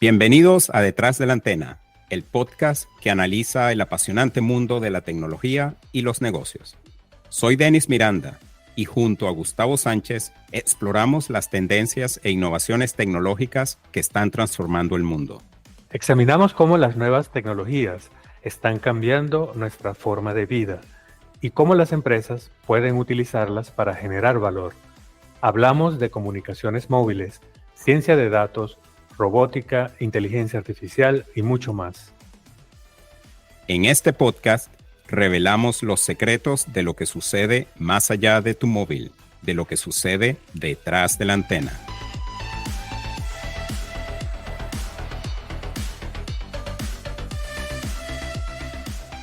Bienvenidos a Detrás de la Antena, el podcast que analiza el apasionante mundo de la tecnología y los negocios. Soy Denis Miranda y junto a Gustavo Sánchez exploramos las tendencias e innovaciones tecnológicas que están transformando el mundo. Examinamos cómo las nuevas tecnologías están cambiando nuestra forma de vida y cómo las empresas pueden utilizarlas para generar valor. Hablamos de comunicaciones móviles, ciencia de datos, robótica, inteligencia artificial y mucho más. En este podcast revelamos los secretos de lo que sucede más allá de tu móvil, de lo que sucede detrás de la antena.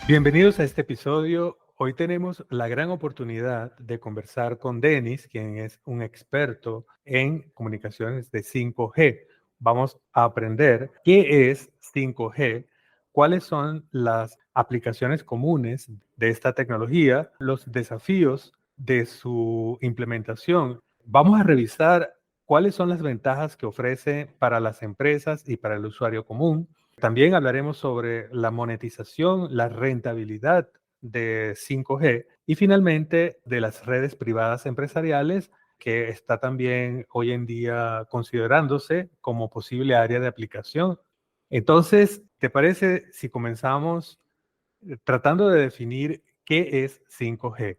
Bienvenidos a este episodio. Hoy tenemos la gran oportunidad de conversar con Denis, quien es un experto en comunicaciones de 5G. Vamos a aprender qué es 5G, cuáles son las aplicaciones comunes de esta tecnología, los desafíos de su implementación. Vamos a revisar cuáles son las ventajas que ofrece para las empresas y para el usuario común. También hablaremos sobre la monetización, la rentabilidad de 5G y finalmente de las redes privadas empresariales, que está también hoy en día considerándose como posible área de aplicación. Entonces, ¿te parece si comenzamos tratando de definir qué es 5G?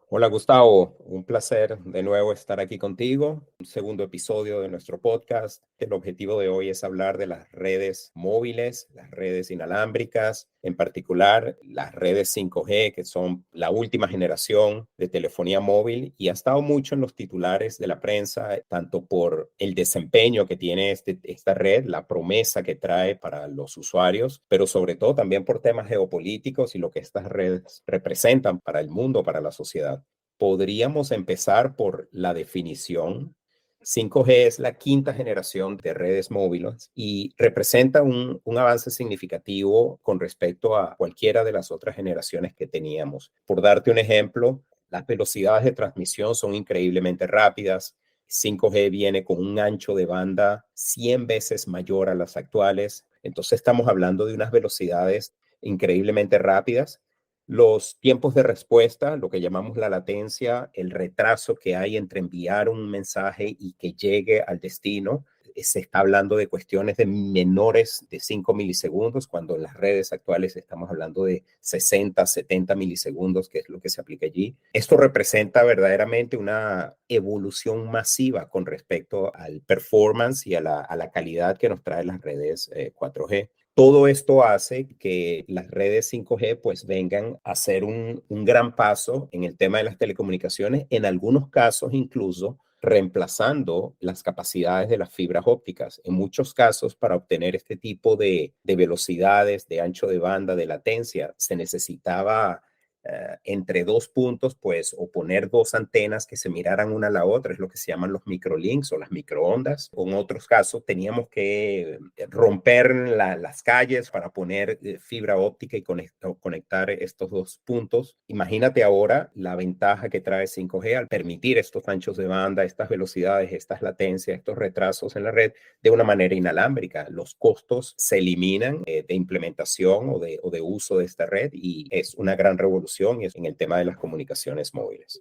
Hola Gustavo, un placer de nuevo estar aquí contigo. Un segundo episodio de nuestro podcast. El objetivo de hoy es hablar de las redes móviles, las redes inalámbricas, en particular las redes 5G, que son la última generación de telefonía móvil y ha estado mucho en los titulares de la prensa, tanto por el desempeño que tiene esta red, la promesa que trae para los usuarios, pero sobre todo también por temas geopolíticos y lo que estas redes representan para el mundo, para la sociedad. Podríamos empezar por la definición. 5G es la quinta generación de redes móviles y representa un avance significativo con respecto a cualquiera de las otras generaciones que teníamos. Por darte un ejemplo, las velocidades de transmisión son increíblemente rápidas. 5G viene con un ancho de banda 100 veces mayor a las actuales. Entonces estamos hablando de unas velocidades increíblemente rápidas. Los tiempos de respuesta, lo que llamamos la latencia, el retraso que hay entre enviar un mensaje y que llegue al destino, se está hablando de cuestiones de menores de 5 milisegundos, cuando en las redes actuales estamos hablando de 60, 70 milisegundos, que es lo que se aplica allí. Esto representa verdaderamente una evolución masiva con respecto al performance y a la calidad que nos trae las redes 4G. Todo esto hace que las redes 5G pues vengan a ser un gran paso en el tema de las telecomunicaciones, en algunos casos incluso reemplazando las capacidades de las fibras ópticas. En muchos casos, para obtener este tipo de velocidades, de ancho de banda, de latencia, se necesitaba entre dos puntos, pues, o poner dos antenas que se miraran una a la otra, es lo que se llaman los microlinks o las microondas. O en otros casos teníamos que romper las calles para poner fibra óptica y conectar estos dos puntos. Imagínate ahora la ventaja que trae 5G al permitir estos anchos de banda, estas velocidades, estas latencias, estos retrasos en la red de una manera inalámbrica. Los costos se eliminan de implementación o de uso de esta red y es una gran revolución en el tema de las comunicaciones móviles.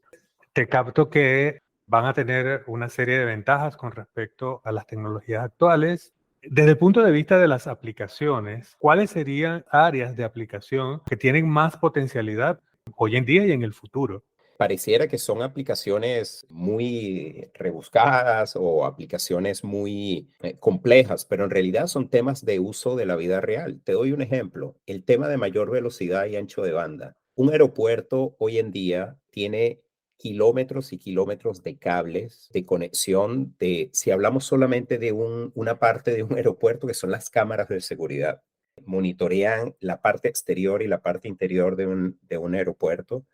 Te capto que van a tener una serie de ventajas con respecto a las tecnologías actuales. Desde el punto de vista de las aplicaciones, ¿cuáles serían áreas de aplicación que tienen más potencialidad hoy en día y en el futuro? Pareciera que son aplicaciones muy rebuscadas o aplicaciones muy complejas, pero en realidad son temas de uso de la vida real. Te doy un ejemplo, el tema de mayor velocidad y ancho de banda. Un aeropuerto hoy en día tiene kilómetros y kilómetros de cables de conexión si hablamos solamente de una parte de un aeropuerto, que son las cámaras de seguridad. Monitorean la parte exterior y la parte interior de un aeropuerto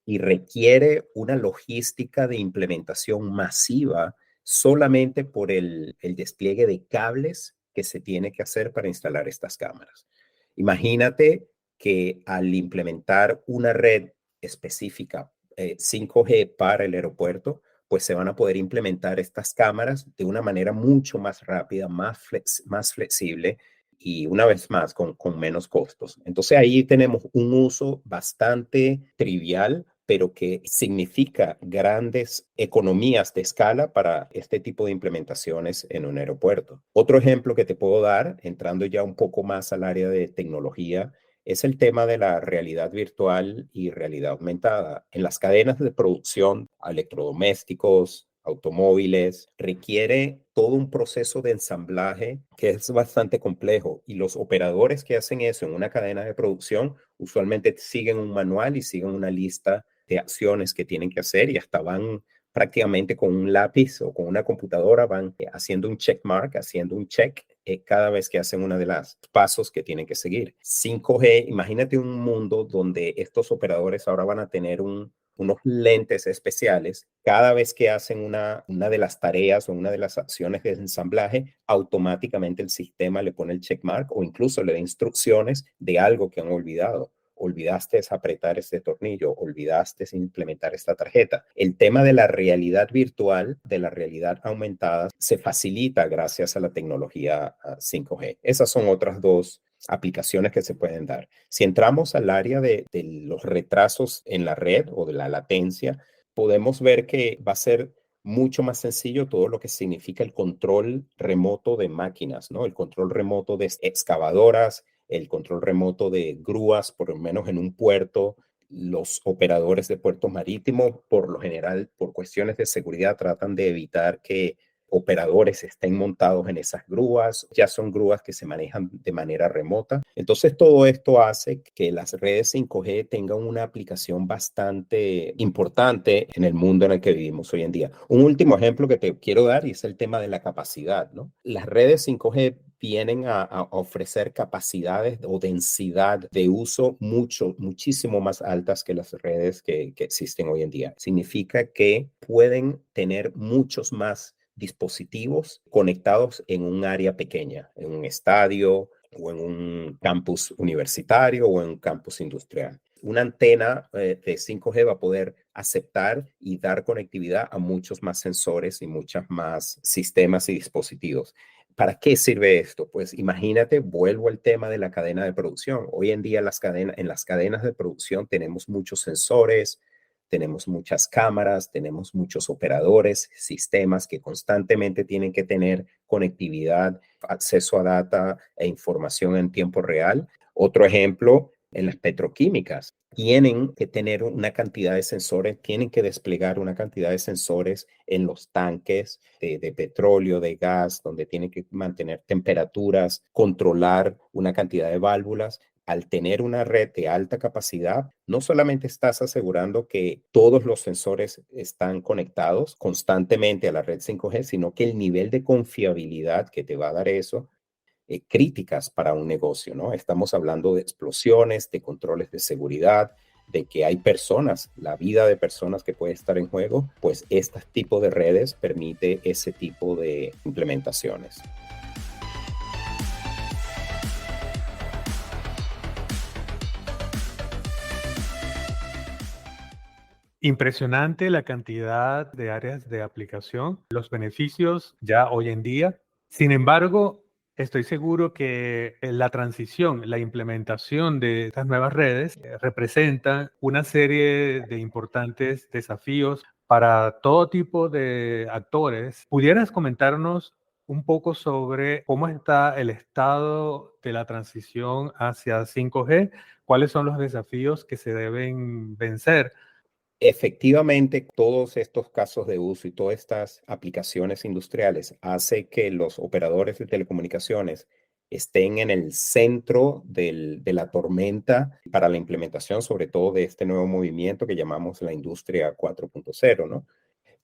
y requiere una logística de implementación masiva solamente por el despliegue de cables que se tiene que hacer para instalar estas cámaras. Imagínate que al implementar una red específica 5G para el aeropuerto, pues se van a poder implementar estas cámaras de una manera mucho más rápida, más flexible y una vez más con menos costos. Entonces ahí tenemos un uso bastante trivial, pero que significa grandes economías de escala para este tipo de implementaciones en un aeropuerto. Otro ejemplo que te puedo dar, entrando ya un poco más al área de tecnología, es el tema de la realidad virtual y realidad aumentada. En las cadenas de producción, electrodomésticos, automóviles, requiere todo un proceso de ensamblaje que es bastante complejo y los operadores que hacen eso en una cadena de producción usualmente siguen un manual y siguen una lista de acciones que tienen que hacer y hasta van prácticamente con un lápiz o con una computadora, van haciendo un check mark, haciendo un check cada vez que hacen uno de los pasos que tienen que seguir. 5G, imagínate un mundo donde estos operadores ahora van a tener unos lentes especiales. Cada vez que hacen una de las tareas o una de las acciones de ensamblaje, automáticamente el sistema le pone el checkmark o incluso le da instrucciones de algo que han olvidado. Olvidaste apretar este tornillo, olvidaste implementar esta tarjeta. El tema de la realidad virtual, de la realidad aumentada, se facilita gracias a la tecnología 5G. Esas son otras dos aplicaciones que se pueden dar. Si entramos al área de los retrasos en la red o de la latencia, podemos ver que va a ser mucho más sencillo todo lo que significa el control remoto de máquinas, ¿no? El control remoto de excavadoras, el control remoto de grúas, por lo menos en un puerto. Los operadores de puertos marítimos, por lo general, por cuestiones de seguridad, tratan de evitar que operadores estén montados en esas grúas, ya son grúas que se manejan de manera remota. Entonces, todo esto hace que las redes 5G tengan una aplicación bastante importante en el mundo en el que vivimos hoy en día. Un último ejemplo que te quiero dar y es el tema de la capacidad, ¿no? Las redes 5G vienen a ofrecer capacidades o densidad de uso muchísimo más altas que las redes que existen hoy en día. Significa que pueden tener muchos más dispositivos conectados en un área pequeña, en un estadio o en un campus universitario o en un campus industrial. Una antena de 5G va a poder aceptar y dar conectividad a muchos más sensores y muchos más sistemas y dispositivos. ¿Para qué sirve esto? Pues imagínate, vuelvo al tema de la cadena de producción. Hoy en día en las cadenas de producción tenemos muchos sensores, tenemos muchas cámaras, tenemos muchos operadores, sistemas que constantemente tienen que tener conectividad, acceso a data e información en tiempo real. Otro ejemplo, en las petroquímicas, tienen que tener una cantidad de sensores, tienen que desplegar una cantidad de sensores en los tanques de petróleo, de gas, donde tienen que mantener temperaturas, controlar una cantidad de válvulas. Al tener una red de alta capacidad, no solamente estás asegurando que todos los sensores están conectados constantemente a la red 5G, sino que el nivel de confiabilidad que te va a dar eso críticas para un negocio, ¿no? Estamos hablando de explosiones, de controles de seguridad, de que hay personas, la vida de personas que puede estar en juego, pues este tipo de redes permite ese tipo de implementaciones. Impresionante la cantidad de áreas de aplicación, los beneficios ya hoy en día. Sin embargo, estoy seguro que la transición, la implementación de estas nuevas redes representa una serie de importantes desafíos para todo tipo de actores. ¿Pudieras comentarnos un poco sobre cómo está el estado de la transición hacia 5G? ¿Cuáles son los desafíos que se deben vencer? Efectivamente, todos estos casos de uso y todas estas aplicaciones industriales hace que los operadores de telecomunicaciones estén en el centro de la tormenta para la implementación, sobre todo de este nuevo movimiento que llamamos la industria 4.0, ¿no?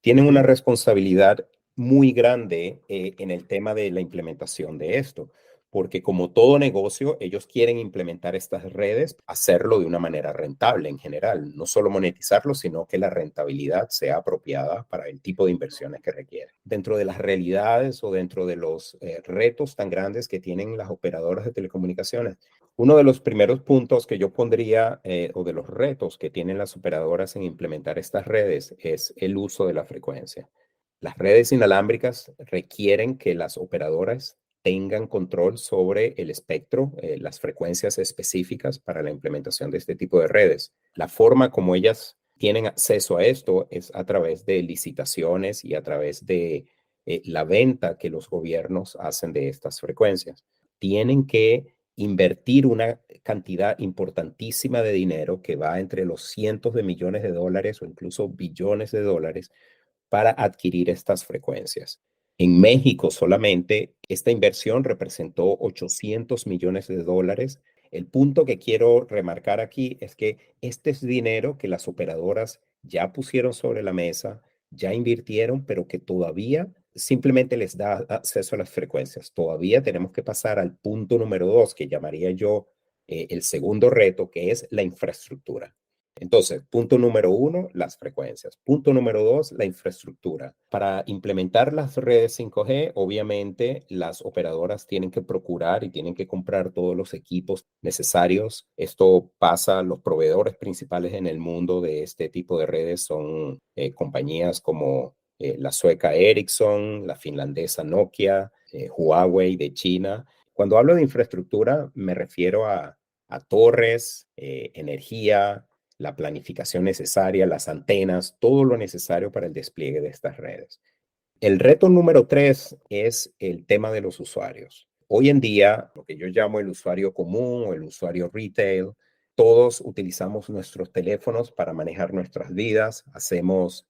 Tienen una Sí. responsabilidad muy grande en el tema de la implementación de esto, porque como todo negocio, ellos quieren implementar estas redes, hacerlo de una manera rentable en general, no solo monetizarlo, sino que la rentabilidad sea apropiada para el tipo de inversiones que requieren. Dentro de las realidades o dentro de los retos tan grandes que tienen las operadoras de telecomunicaciones, Uno de los primeros puntos que yo pondría o de los retos que tienen las operadoras en implementar estas redes es el uso de la frecuencia. Las redes inalámbricas requieren que las operadoras tengan control sobre el espectro, las frecuencias específicas para la implementación de este tipo de redes. La forma como ellas tienen acceso a esto es a través de licitaciones y a través de la venta que los gobiernos hacen de estas frecuencias. Tienen que invertir una cantidad importantísima de dinero que va entre los cientos de millones de dólares o incluso billones de dólares para adquirir estas frecuencias. En México solamente esta inversión representó 800 millones de dólares. El punto que quiero remarcar aquí es que este es dinero que las operadoras ya pusieron sobre la mesa, ya invirtieron, pero que todavía simplemente les da acceso a las frecuencias. Todavía tenemos que pasar al punto número 2, que llamaría yo el segundo reto, que es la infraestructura. Entonces, punto número 1, las frecuencias. Punto número 2, la infraestructura. Para implementar las redes 5G, obviamente las operadoras tienen que procurar y tienen que comprar todos los equipos necesarios. Esto pasa, los proveedores principales en el mundo de este tipo de redes son compañías como la sueca Ericsson, la finlandesa Nokia, Huawei de China. Cuando hablo de infraestructura, me refiero a torres, energía, la planificación necesaria, las antenas, todo lo necesario para el despliegue de estas redes. El reto número 3 es el tema de los usuarios. Hoy en día, lo que yo llamo el usuario común o el usuario retail, todos utilizamos nuestros teléfonos para manejar nuestras vidas, hacemos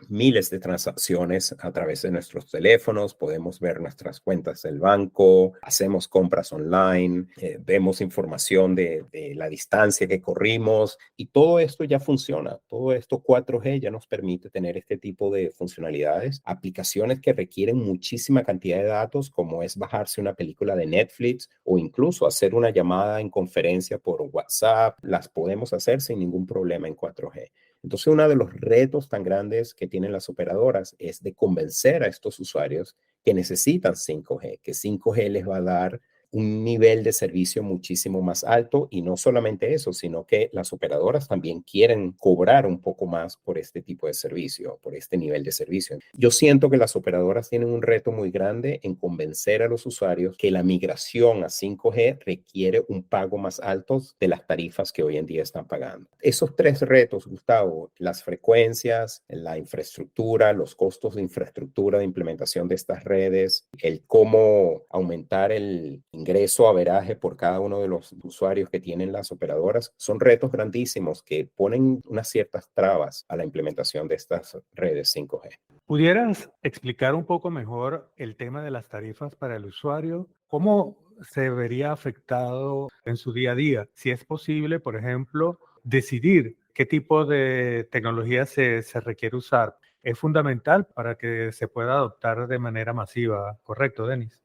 miles de transacciones a través de nuestros teléfonos, podemos ver nuestras cuentas del banco, hacemos compras online, vemos información de la distancia que corrimos y todo esto ya funciona. Todo esto 4G ya nos permite tener este tipo de funcionalidades, aplicaciones que requieren muchísima cantidad de datos, como es bajarse una película de Netflix o incluso hacer una llamada en conferencia por WhatsApp, las podemos hacer sin ningún problema en 4G. Entonces, uno de los retos tan grandes que tienen las operadoras es de convencer a estos usuarios que necesitan 5G, que 5G les va a dar un nivel de servicio muchísimo más alto y no solamente eso, sino que las operadoras también quieren cobrar un poco más por este tipo de servicio, por este nivel de servicio. Yo siento que las operadoras tienen un reto muy grande en convencer a los usuarios que la migración a 5G requiere un pago más alto de las tarifas que hoy en día están pagando. Esos 3 retos, Gustavo, las frecuencias, la infraestructura, los costos de infraestructura de implementación de estas redes, el cómo aumentar el ingreso averaje por cada uno de los usuarios que tienen las operadoras, son retos grandísimos que ponen unas ciertas trabas a la implementación de estas redes 5G. ¿Pudieras explicar un poco mejor el tema de las tarifas para el usuario? ¿Cómo se vería afectado en su día a día? Si es posible, por ejemplo, decidir qué tipo de tecnología se requiere usar. Es fundamental para que se pueda adoptar de manera masiva, ¿correcto, Denis?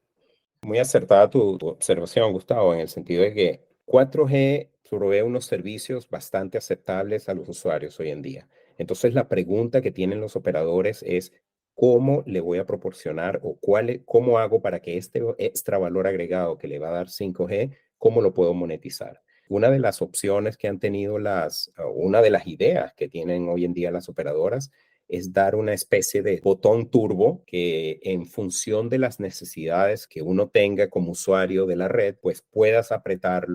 Muy acertada tu observación, Gustavo, en el sentido de que 4G provee unos servicios bastante aceptables a los usuarios hoy en día. Entonces, la pregunta que tienen los operadores es, ¿cómo le voy a proporcionar o cómo hago para que este extra valor agregado que le va a dar 5G, cómo lo puedo monetizar? Una de las opciones que han tenido una de las ideas que tienen hoy en día las operadoras es dar una especie de botón turbo que en función de las necesidades que uno tenga como usuario de la red, pues puedas apretar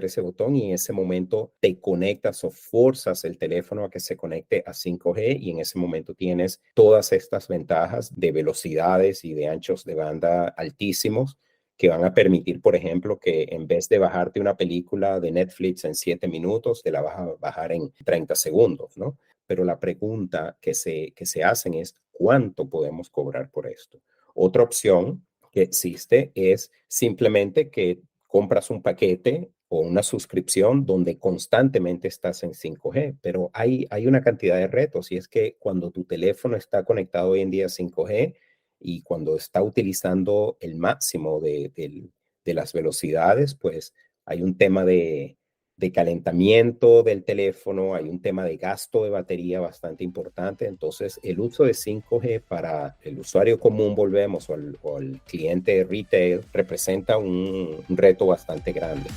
ese botón y en ese momento te conectas o forzas el teléfono a que se conecte a 5G y en ese momento tienes todas estas ventajas de velocidades y de anchos de banda altísimos que van a permitir, por ejemplo, que en vez de bajarte una película de Netflix en 7 minutos, te la vas a bajar en 30 segundos, ¿no? Pero la pregunta que se hacen es, ¿cuánto podemos cobrar por esto? Otra opción que existe es simplemente que compras un paquete o una suscripción donde constantemente estás en 5G, pero hay una cantidad de retos y es que cuando tu teléfono está conectado hoy en día a 5G y cuando está utilizando el máximo de las velocidades, pues hay un tema de calentamiento del teléfono, hay un tema de gasto de batería bastante importante. Entonces, el uso de 5G para el usuario común, volvemos, o el cliente retail, representa un reto bastante grande.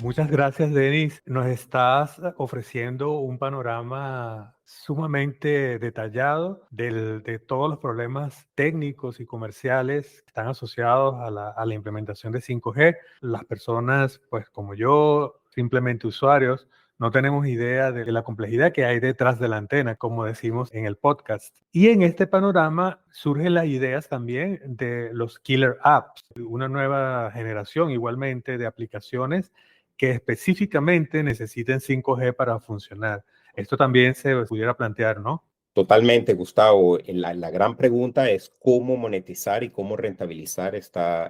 Muchas gracias, Denis. Nos estás ofreciendo un panorama sumamente detallado de todos los problemas técnicos y comerciales que están asociados a la implementación de 5G. Las personas, pues como yo, simplemente usuarios, no tenemos idea de la complejidad que hay detrás de la antena, como decimos en el podcast. Y en este panorama surgen las ideas también de los killer apps, una nueva generación igualmente de aplicaciones que específicamente necesiten 5G para funcionar. Esto también se pudiera plantear, ¿no? Totalmente, Gustavo. La gran pregunta es cómo monetizar y cómo rentabilizar esta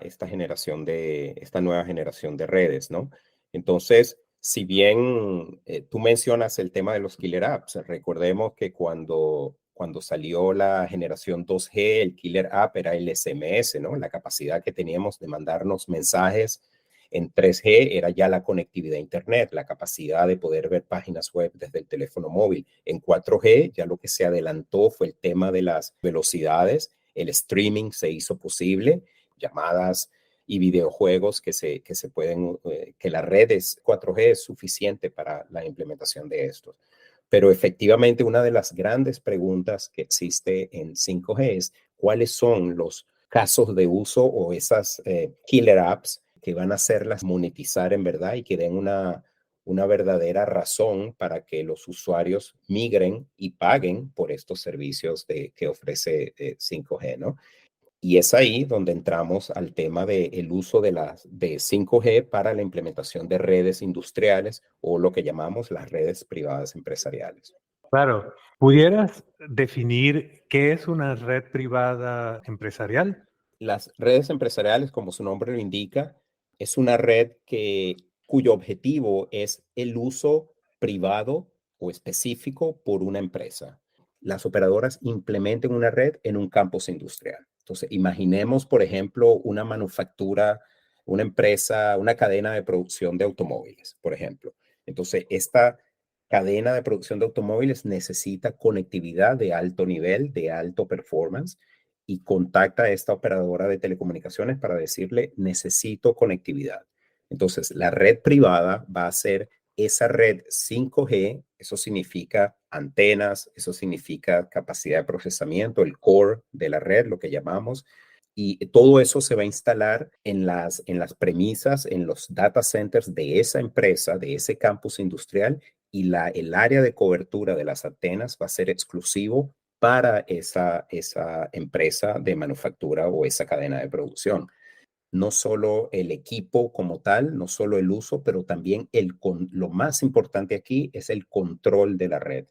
nueva generación de redes, ¿no? Entonces, si bien tú mencionas el tema de los killer apps, recordemos que cuando salió la generación 2G, el killer app era el SMS, ¿no? La capacidad que teníamos de mandarnos mensajes. En 3G era ya la conectividad a Internet, la capacidad de poder ver páginas web desde el teléfono móvil. En 4G ya lo que se adelantó fue el tema de las velocidades, el streaming se hizo posible, llamadas y videojuegos que pueden, que la red 4G es suficiente para la implementación de estos. Pero efectivamente una de las grandes preguntas que existe en 5G es cuáles son los casos de uso o esas killer apps que van a hacerlas monetizar en verdad y que den una verdadera razón para que los usuarios migren y paguen por estos servicios que ofrece 5G, ¿no? Y es ahí donde entramos al tema del uso de 5G para la implementación de redes industriales o lo que llamamos las redes privadas empresariales. Claro. ¿Pudieras definir qué es una red privada empresarial? Las redes empresariales, como su nombre lo indica, es una red cuyo objetivo es el uso privado o específico por una empresa. Las operadoras implementan una red en un campus industrial. Entonces, imaginemos, por ejemplo, una manufactura, una empresa, una cadena de producción de automóviles, por ejemplo. Entonces, esta cadena de producción de automóviles necesita conectividad de alto nivel, de alto performance, y contacta a esta operadora de telecomunicaciones para decirle, necesito conectividad. Entonces, la red privada va a ser esa red 5G, eso significa antenas, eso significa capacidad de procesamiento, el core de la red, lo que llamamos, y todo eso se va a instalar en las premisas, en los data centers de esa empresa, de ese campus industrial, y el área de cobertura de las antenas va a ser exclusivo para esa empresa de manufactura o esa cadena de producción. No solo el equipo como tal, no solo el uso, pero también lo más importante aquí es el control de la red,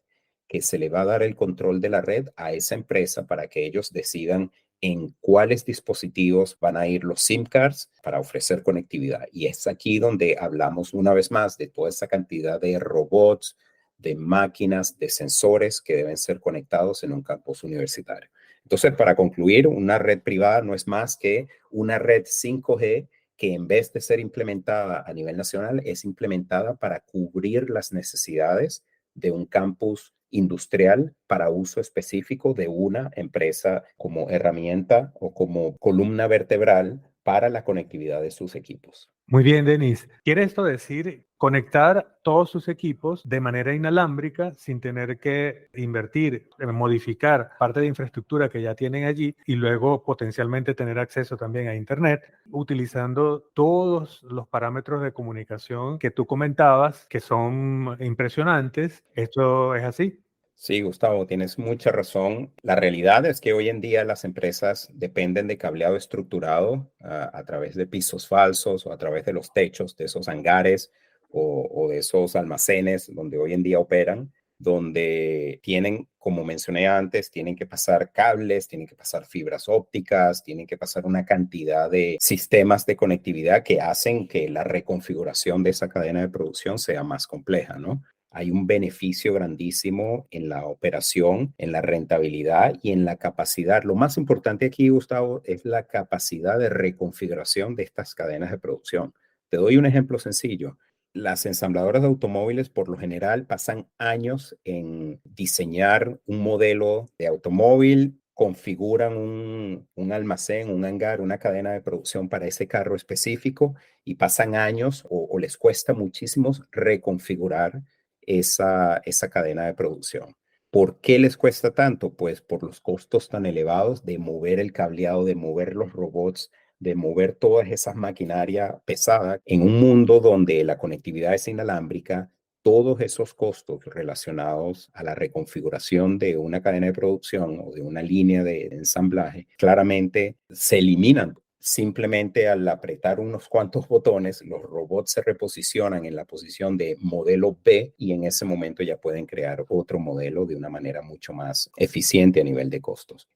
que se le va a dar el control de la red a esa empresa para que ellos decidan en cuáles dispositivos van a ir los SIM cards para ofrecer conectividad. Y es aquí donde hablamos una vez más de toda esa cantidad de robots, de máquinas, de sensores que deben ser conectados en un campus universitario. Entonces, para concluir, una red privada no es más que una red 5G que en vez de ser implementada a nivel nacional, es implementada para cubrir las necesidades de un campus industrial para uso específico de una empresa como herramienta o como columna vertebral para la conectividad de sus equipos. Muy bien, Denis. ¿Quiere esto decir conectar todos sus equipos de manera inalámbrica sin tener que invertir, modificar parte de infraestructura que ya tienen allí y luego potencialmente tener acceso también a Internet, utilizando todos los parámetros de comunicación que tú comentabas, que son impresionantes? ¿Esto es así? Sí, Gustavo, tienes mucha razón. La realidad es que hoy en día las empresas dependen de cableado estructurado a través de pisos falsos o a través de los techos de esos hangares o de esos almacenes donde hoy en día operan, donde tienen, como mencioné antes, tienen que pasar cables, tienen que pasar fibras ópticas, tienen que pasar una cantidad de sistemas de conectividad que hacen que la reconfiguración de esa cadena de producción sea más compleja, ¿no? Hay un beneficio grandísimo en la operación, en la rentabilidad y en la capacidad. Lo más importante aquí, Gustavo, es la capacidad de reconfiguración de estas cadenas de producción. Te doy un ejemplo sencillo. Las ensambladoras de automóviles por lo general pasan años en diseñar un modelo de automóvil configuran un almacén, un hangar, una cadena de producción para ese carro específico y pasan años o les cuesta muchísimo reconfigurar esa cadena de producción. ¿Por qué les cuesta tanto? Pues por los costos tan elevados de mover el cableado, de mover los robots, de mover todas esas maquinaria pesada en un mundo donde la conectividad es inalámbrica. Todos esos costos relacionados a la reconfiguración de una cadena de producción o de una línea de ensamblaje claramente se eliminan. Simplemente al apretar unos cuantos botones, los robots se reposicionan en la posición de modelo B y en ese momento ya pueden crear otro modelo de una manera mucho más eficiente a nivel de costos.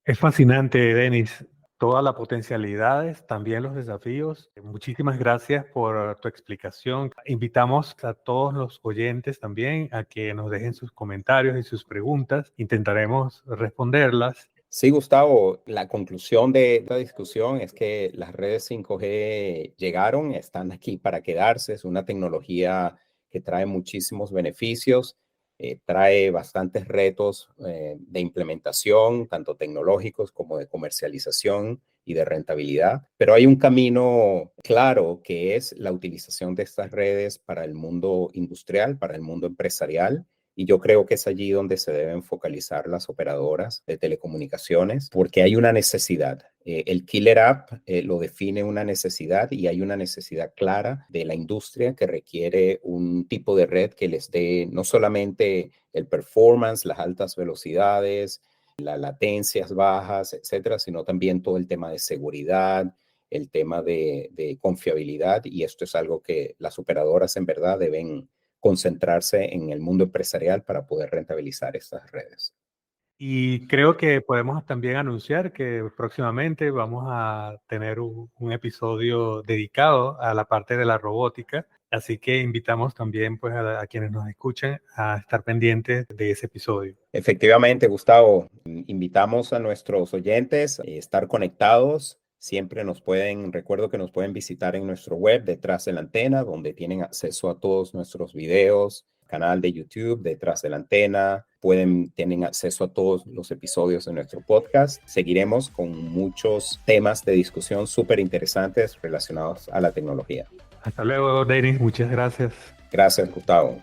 Es fascinante, Denis, todas las potencialidades, también los desafíos. Muchísimas gracias por tu explicación. Invitamos a todos los oyentes también a que nos dejen sus comentarios y sus preguntas. Intentaremos responderlas. Sí, Gustavo, la conclusión de esta discusión es que las redes 5G llegaron, están aquí para quedarse. Es una tecnología que trae muchísimos beneficios, trae bastantes retos de implementación, tanto tecnológicos como de comercialización y de rentabilidad. Pero hay un camino claro que es la utilización de estas redes para el mundo industrial, para el mundo empresarial. Y yo creo que es allí donde se deben focalizar las operadoras de telecomunicaciones, porque hay una necesidad. El Killer App lo define una necesidad y hay una necesidad clara de la industria que requiere un tipo de red que les dé no solamente el performance, las altas velocidades, las latencias bajas, etcétera, sino también todo el tema de seguridad, el tema de confiabilidad. Y esto es algo que las operadoras en verdad deben concentrarse en el mundo empresarial para poder rentabilizar estas redes. Y creo que podemos también anunciar que próximamente vamos a tener un episodio dedicado a la parte de la robótica. Así que invitamos también pues, a quienes nos escuchen a estar pendientes de ese episodio. Efectivamente, Gustavo, invitamos a nuestros oyentes a estar conectados. Siempre recuerdo que nos pueden visitar en nuestro web Detrás de la Antena, donde tienen acceso a todos nuestros videos, canal de YouTube Detrás de la Antena, tienen acceso a todos los episodios de nuestro podcast. Seguiremos con muchos temas de discusión súper interesantes relacionados a la tecnología. Hasta luego, Denis. Muchas gracias. Gracias, Gustavo.